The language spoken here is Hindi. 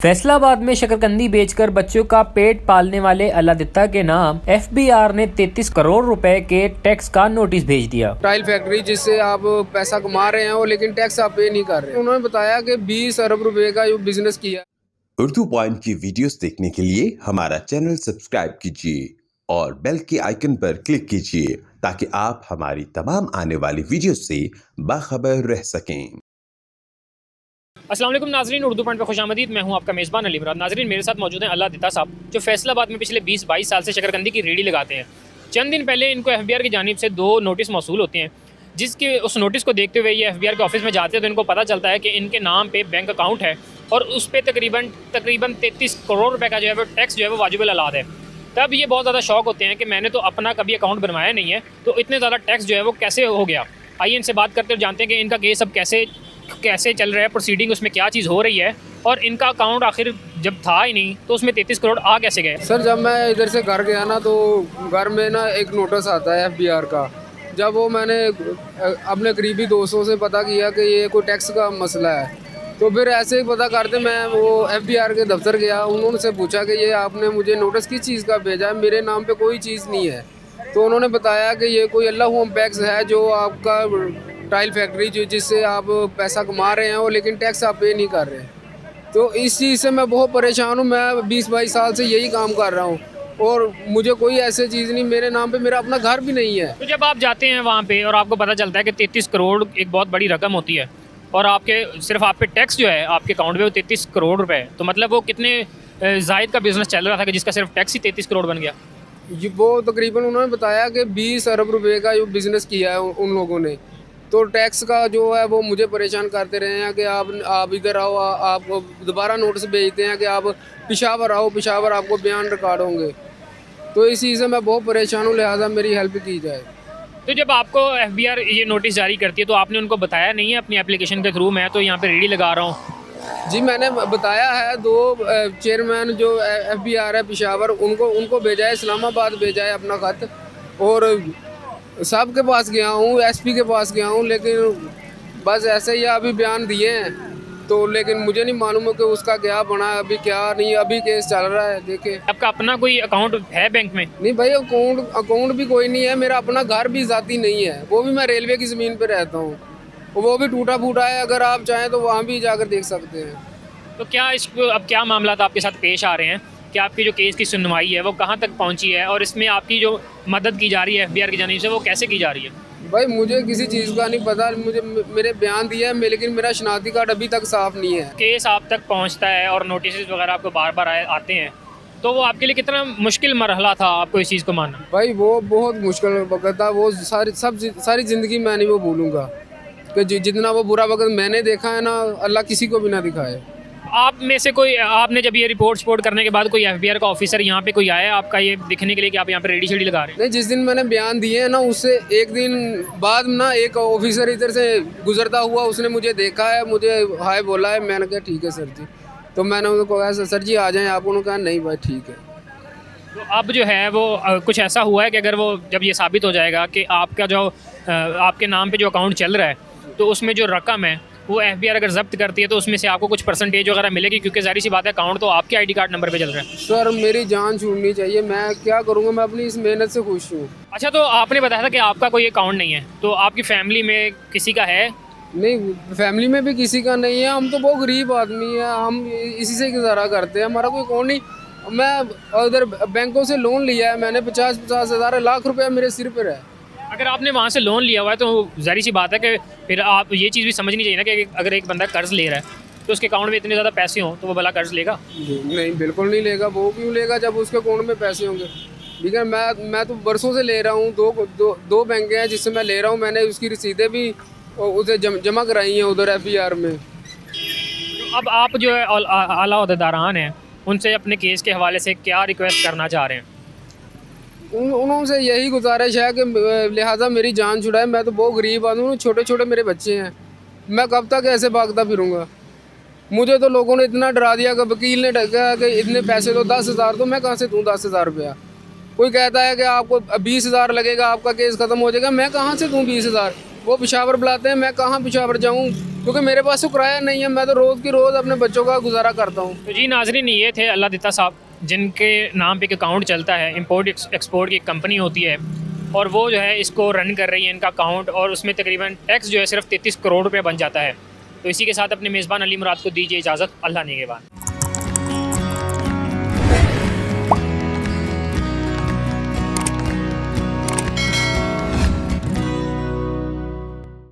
फैसलाबाद में शकरकंदी बेचकर बच्चों का पेट पालने वाले अलादित्ता के नाम एफबीआर ने 33 करोड़ रुपए के टैक्स का नोटिस भेज दिया। टाइल फैक्ट्री जिससे आप पैसा कमा रहे हैं और लेकिन टैक्स आप पे नहीं कर रहे हैं। उन्होंने बताया कि 20 अरब रुपए का जो बिजनेस किया। उर्दू पॉइंट की वीडियोस देखने के लिए हमारा चैनल सब्सक्राइब कीजिए और बेल के आइकन पर क्लिक कीजिए ताकि आप हमारी तमाम आने वाली वीडियो से बाखबर रह सकें। अस्सलाम वालेकुम नाजरीन, उर्दू पॉइंट पर खुशामदीद। मैं हूं आपका मेज़बान अली मुराद। नाजरीन, मेरे साथ मौजूद हैं अलादित्ता साहब, जो फैसलाबाद में पिछले 20-22 साल से शकरकंदी की रेडी लगाते हैं। चंद दिन पहले इनको एफबीआर की जानिब से 2 नोटिस मौसूल होते हैं, जिसके उस नोटिस को देखते हुए ये एफबीआर के ऑफिस में जाते हैं तो इनको पता चलता है कि इनके नाम पे बैंक अकाउंट है और उस पर तकरीबन 33 करोड़ रुपये का जो है वो टैक्स जो है वो वाजिबुल अलाद है। तब ये बहुत ज़्यादा शौक होते हैं कि मैंने तो अपना कभी अकाउंट बनवाया नहीं है, तो इतने ज़्यादा टैक्स जो है वो कैसे हो गया। आइए इनसे बात करते हुए जानते हैं कि इनका केस अब कैसे चल रहा है, प्रोसीडिंग उसमें क्या चीज़ हो रही है और इनका अकाउंट आखिर जब था ही नहीं तो उसमें 33 करोड़ आ कैसे गए। सर, जब मैं इधर से घर गया ना तो घर में ना एक नोटिस आता है एफबीआर का। जब वो मैंने अपने करीबी दोस्तों से पता किया कि ये कोई टैक्स का मसला है, तो फिर ऐसे ही पता करते मैं वो एफबीआर के दफ्तर गया। उन्होंने से पूछा कि ये आपने मुझे नोटिस किस चीज़ का भेजा है, मेरे नाम पे कोई चीज़ नहीं है। तो उन्होंने बताया कि ये कोई अल्लाह होम टैक्स है जो आपका टाइल फैक्ट्री जिससे आप पैसा कमा रहे हैं और लेकिन टैक्स आप पे नहीं कर रहे। तो इस चीज़ से मैं बहुत परेशान हूँ। मैं 20-22 साल से यही काम कर रहा हूँ और मुझे कोई ऐसी चीज़ नहीं, मेरे नाम पे मेरा अपना घर भी नहीं है। तो जब आप जाते हैं वहाँ पे और आपको पता चलता है कि 33 करोड़ एक बहुत बड़ी रकम होती है और आपके सिर्फ आप पे टैक्स जो है आपके अकाउंट में वो 33 करोड़ रुपए है, तो मतलब वो कितने जायद का बिजनेस चल रहा था कि जिसका सिर्फ टैक्स ही 33 करोड़ बन गया। ये वो तकरीबन उन्होंने बताया कि 20 अरब रुपए का जो बिज़नेस किया है उन लोगों ने। तो टैक्स का जो है वो मुझे परेशान करते रहे हैं कि आप इधर आओ, आप दोबारा नोटिस भेजते हैं कि आप पेशावर आओ, पेशावर आपको बयान रिकॉर्ड होंगे। तो इस चीज़ से मैं बहुत परेशान हूँ, लिहाजा मेरी हेल्प की जाए। तो जब आपको एफबीआर ये नोटिस जारी करती है तो आपने उनको बताया नहीं है अपनी एप्लीकेशन के थ्रू मैं तो यहाँ पे रेडी लगा रहा हूँ? जी, मैंने बताया है। 2 चेयरमैन जो एफबीआर है पेशावर, उनको भेजा है, इस्लामाबाद भेजा है अपना ख़त, और सब के पास गया हूँ, एसपी के पास गया हूँ, लेकिन बस ऐसे ही अभी बयान दिए हैं। तो लेकिन मुझे नहीं मालूम है कि उसका क्या बना है, अभी क्या नहीं, अभी केस चल रहा है। देखे आपका अपना कोई अकाउंट है बैंक में? नहीं भाई, अकाउंट भी कोई नहीं है। मेरा अपना घर भी ज़ाती नहीं है, वो भी मैं रेलवे की ज़मीन पे रहता हूँ, वो भी टूटा फूटा है। अगर आप चाहें तो वहाँ भी जाकर देख सकते हैं। तो क्या अब क्या मामला आपके साथ पेश आ रहे हैं कि आपकी जो केस की सुनवाई है वो कहाँ तक पहुँची है और इसमें आपकी जो मदद की जा रही है एफबीआर की जानिब से वो कैसे की जा रही है? भाई मुझे किसी चीज़ का नहीं पता, मुझे मेरे बयान दिया है लेकिन मेरा शनाख्ती कार्ड अभी तक साफ नहीं है। केस आप तक पहुंचता है और नोटिस वगैरह आपको बार बार आते हैं, तो वो आपके लिए कितना मुश्किल मरहला था आपको इस चीज़ को मानना? भाई वो बहुत मुश्किल वक्त था। वो सारी ज़िंदगी मैं नहीं वो भूलूंगा कि जितना वो बुरा वक्त मैंने देखा है ना, अल्लाह किसी को भी ना दिखाए। आप में से कोई, आपने जब ये रिपोर्ट करने के बाद कोई एफबीआर का ऑफिसर यहाँ पे कोई आया आपका ये दिखने के लिए कि आप यहाँ पे रेडी शेडी लगा रहे हैं? नहीं, जिस दिन मैंने बयान दिए हैं ना उससे एक दिन बाद ना एक ऑफिसर इधर से गुजरता हुआ, उसने मुझे देखा है, मुझे हाय बोला है। मैंने कहा ठीक है सर जी। तो मैंने उनको कहा सर जी आ जाएं आप। उन्होंने कहा नहीं भाई ठीक है। तो अब जो है वो कुछ ऐसा हुआ है कि अगर वो जब ये साबित हो जाएगा कि आपका जो आपके नाम पे जो अकाउंट चल रहा है तो उसमें जो रकम है वो एफबीआर अगर जब्त करती है तो उसमें से आपको कुछ परसेंटेज वगैरह मिलेगी, क्योंकि जाहिर सी बात है अकाउंट तो आपके आईडी कार्ड नंबर पे चल रहा है। सर मेरी जान छूटनी चाहिए, मैं क्या करूँगा, मैं अपनी इस मेहनत से खुश हूँ। अच्छा, तो आपने बताया था कि आपका कोई अकाउंट नहीं है, तो आपकी फैमिली में किसी का है? नहीं, फैमिली में भी किसी का नहीं है। हम तो बहुत गरीब आदमी है, हम इसी से गुजारा करते हैं, हमारा कोई अकाउंट नहीं। मैं उधर बैंकों से लोन लिया है मैंने, 50-50 हज़ार लाख रुपया मेरे सिर पर है। अगर आपने वहाँ से लोन लिया हुआ है तो जाहिर सी बात है कि फिर आप ये चीज़ भी समझनी चाहिए ना कि अगर एक बंदा कर्ज ले रहा है तो उसके अकाउंट में इतने ज़्यादा पैसे हों तो वो भला कर्ज लेगा? नहीं, बिल्कुल नहीं लेगा। वो क्यों लेगा जब उसके अकाउंट में पैसे होंगे? ठीक है, मैं तो बरसों से ले रहा हूँ। दो बैंक हैं जिससे मैं ले रहा हूँ, मैंने उसकी रसीदें भी उसे जमा कराई हैं उधर एफबीआर में। तो अब आप जो है आला ओहदेदारान हैं उनसे अपने केस के हवाले से क्या रिक्वेस्ट करना चाह रहे हैं? उनसे यही गुजारिश है कि लिहाजा मेरी जान छुड़ाए। मैं तो बहुत गरीब आदमी हूँ, छोटे छोटे मेरे बच्चे हैं, मैं कब तक ऐसे भागता फिरूँगा? मुझे तो लोगों ने इतना डरा दिया कि वकील ने कहा कि इतने पैसे तो 10,000 तो मैं कहाँ से दूँ 10,000 रुपया। कोई कहता है कि आपको 20,000 लगेगा, आपका केस ख़त्म हो जाएगा, मैं कहाँ से दूँ 20,000? वो पिशावर बुलाते हैं, मैं कहाँ पिशावर जाऊँ, क्योंकि मेरे पास तो किराया नहीं है। मैं तो रोज़ की रोज़ अपने बच्चों का गुजारा करता हूँ। तो जी नाजरीन, ये थे अल्लाह दिता साहब, जिनके नाम पे एक अकाउंट चलता है, इंपोर्ट एक्सपोर्ट की एक कंपनी होती है, और वो जो है इसको रन कर रही है, इनका अकाउंट, और उसमें तकरीबन टैक्स जो है सिर्फ 33 करोड़ रुपये बन जाता है। तो इसी के साथ अपने मेज़बान अली मुराद को दीजिए इजाज़त। अल्लाह निगहबान।